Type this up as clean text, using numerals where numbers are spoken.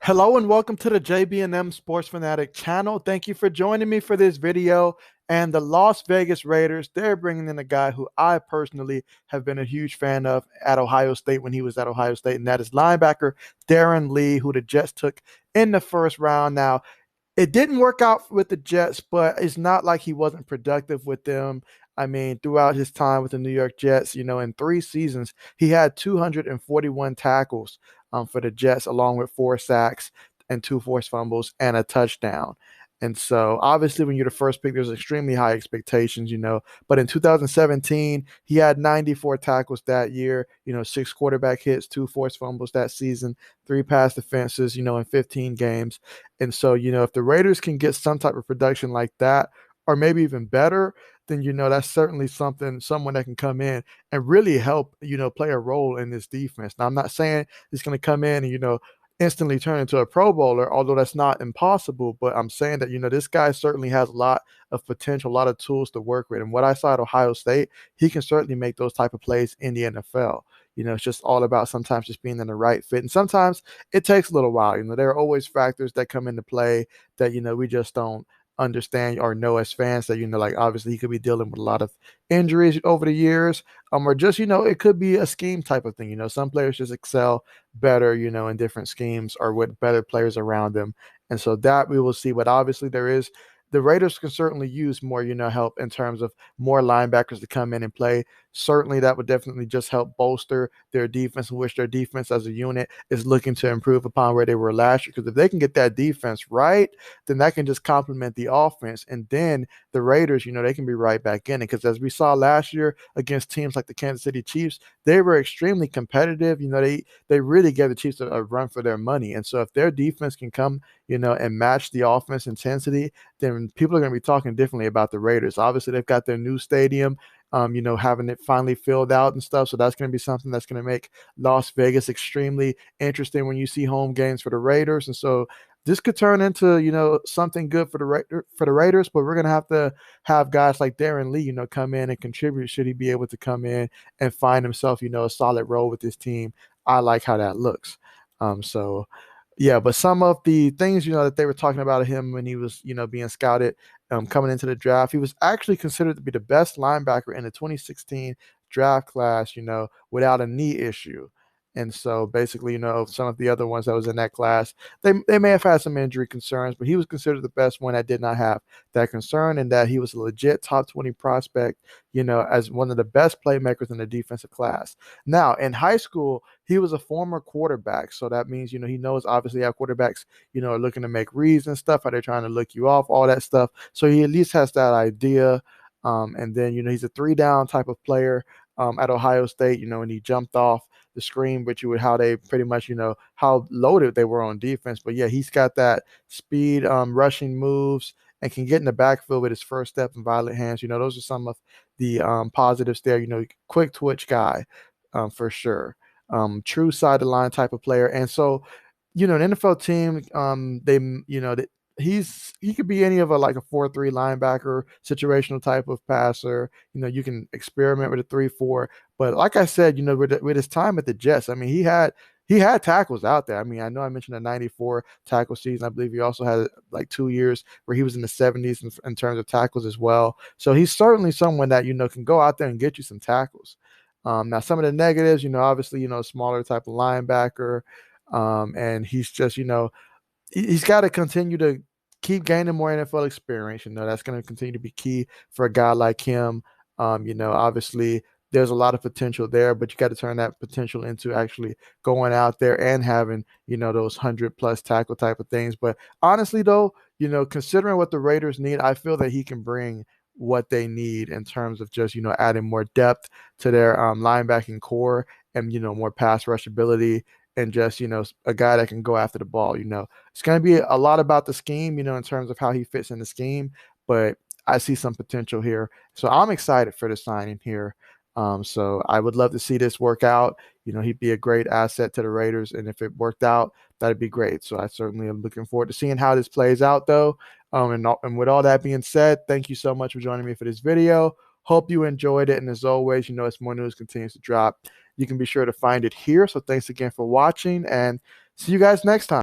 Hello and welcome to the JB&M Sports Fanatic channel. Thank you for joining me for this video. And the Las Vegas Raiders, they're bringing in a guy who I personally have been a huge fan of at Ohio State when he was at Ohio State, and that is linebacker Darron Lee, who the Jets took in the first round. Now, it didn't work out with the Jets, but it's not like he wasn't productive with them. I mean, throughout his time with the New York Jets, in 3 seasons, he had 241 tackles for the Jets, along with 4 sacks and 2 forced fumbles and a touchdown. And so, obviously, when you're the first pick, there's extremely high expectations. But in 2017, he had 94 tackles that year, 6 quarterback hits, 2 forced fumbles that season, 3 pass defenses, in 15 games. And so, if the Raiders can get some type of production like that, or maybe even better, then that's certainly someone that can come in and really help, play a role in this defense. Now, I'm not saying he's going to come in and, instantly turn into a Pro Bowler, although that's not impossible. But I'm saying that, this guy certainly has a lot of potential, a lot of tools to work with. And what I saw at Ohio State, he can certainly make those type of plays in the NFL. It's just all about sometimes just being in the right fit. And sometimes it takes a little while. There are always factors that come into play that, we just don't understand or know as fans that, like obviously he could be dealing with a lot of injuries over the years, or just, it could be a scheme type of thing. Some players just excel better, in different schemes or with better players around them. And so that we will see. But obviously the Raiders can certainly use more, help in terms of more linebackers to come in and play. Certainly that would definitely just help bolster their defense, in which their defense as a unit is looking to improve upon where they were last year. Because if they can get that defense right, then that can just complement the offense. And then the Raiders, they can be right back in it. Because as we saw last year against teams like the Kansas City Chiefs, they were extremely competitive. They really gave the Chiefs a run for their money. And so if their defense can come, and match the offense intensity, then people are going to be talking differently about the Raiders. Obviously, they've got their new stadium, having it finally filled out and stuff. So that's going to be something that's going to make Las Vegas extremely interesting when you see home games for the Raiders. And so this could turn into, something good for the Raiders, but we're going to have guys like Darron Lee, come in and contribute should he be able to come in and find himself, a solid role with this team. I like how that looks. So yeah, but some of the things, that they were talking about him when he was, being scouted coming into the draft, he was actually considered to be the best linebacker in the 2016 draft class, without a knee issue. And so basically, some of the other ones that was in that class, they may have had some injury concerns, but he was considered the best one that did not have that concern, and that he was a legit top 20 prospect, as one of the best playmakers in the defensive class. Now, in high school, he was a former quarterback. So that means, he knows obviously how quarterbacks, are looking to make reads and stuff, how they're trying to look you off, all that stuff. So he at least has that idea. And then, he's a 3 down type of player at Ohio State, and he jumped off the screen with you with how they pretty much, how loaded they were on defense. But yeah, he's got that speed, rushing moves, and can get in the backfield with his first step and violent hands. Those are some of the positives there. Quick twitch guy, for sure. True side of the line type of player. And so, an NFL team, he could be any of like a 4-3 linebacker, situational type of passer. You can experiment with a 3-4. But like I said, with his time at the Jets, I mean, he had tackles out there. I mean, I know I mentioned a 94 tackle season. I believe he also had like 2 years where he was in the 70s in terms of tackles as well. So he's certainly someone that, can go out there and get you some tackles. Now, some of the negatives, obviously, smaller type of linebacker. And he's just, he's got to continue to keep gaining more NFL experience. That's going to continue to be key for a guy like him. Obviously, there's a lot of potential there, but you got to turn that potential into actually going out there and having, those 100+ tackle type of things. But honestly, though, considering what the Raiders need, I feel that he can bring what they need in terms of just, adding more depth to their linebacking core and, more pass rush ability, and just, a guy that can go after the ball. It's going to be a lot about the scheme, in terms of how he fits in the scheme, but I see some potential here. So I'm excited for the signing here. So I would love to see this work out. He'd be a great asset to the Raiders, and if it worked out, that'd be great. So I certainly am looking forward to seeing how this plays out, though. And with all that being said, thank you so much for joining me for this video. Hope you enjoyed it. And as always, as more news continues to drop, you can be sure to find it here. So thanks again for watching, and see you guys next time.